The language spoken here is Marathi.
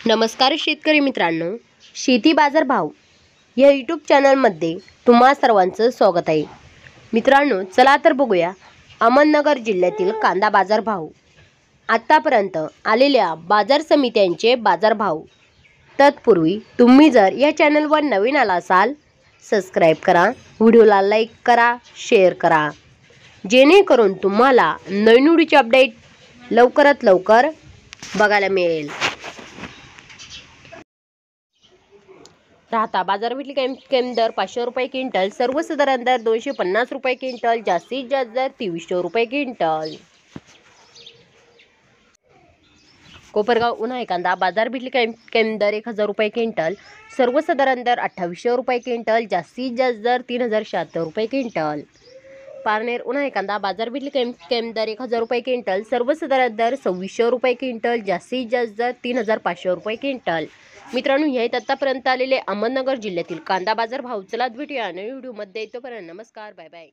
नमस्कार शेतकरी मित्रांनो, शेती बाजार भाव या यूट्यूब चॅनलमध्ये तुम्हा सर्वांचं स्वागत आहे। मित्रांनो, चला तर बघूया अहमदनगर जिल्ह्यातील कांदा बाजार भाव, आतापर्यंत आलेल्या बाजार समित्यांचे बाजार भाव। तत्पूर्वी तुम्ही जर या चॅनलवर नवीन आला असाल, सबस्क्राइब करा, व्हिडिओला लाईक करा, शेअर करा, जेणेकरून तुम्हाला नवीन व्हिडिओचे अपडेट लवकरात लवकर बघायला मिळेल। राहता बाजारपेठेतील कमी दर 500 रुपये क्विंटल, सर्वसाधारण दर 250 रुपये क्विंटल, जास्तीत जास्त दर 2300 रुपये क्विंटल। कोपरगाव उन्हाळी कांदा बाजारपेठेतील कमी दर 1000 रुपये क्विंटल, सर्वसाधारण दर 2800 रुपये क्विंटल, जास्तीत जास्त दर 3076 रुपये क्विंटल। पारनेर उन्हाळी कांदा बाजारपेठेतील कमी दर 1000 रुपये क्विंटल, सर्वसाधारण दर 2600 रुपये क्विंटल, जास्तीत जास्त दर 3500 रुपये क्विंटल। मित्रांनो, हे आतापर्यंत आलेले अहमदनगर जिल्ह्यातील कांदा बाजार भाव। चला भेटूया नवीन व्हिडिओमध्ये, तोपर्यंत नमस्कार, बाय बाय।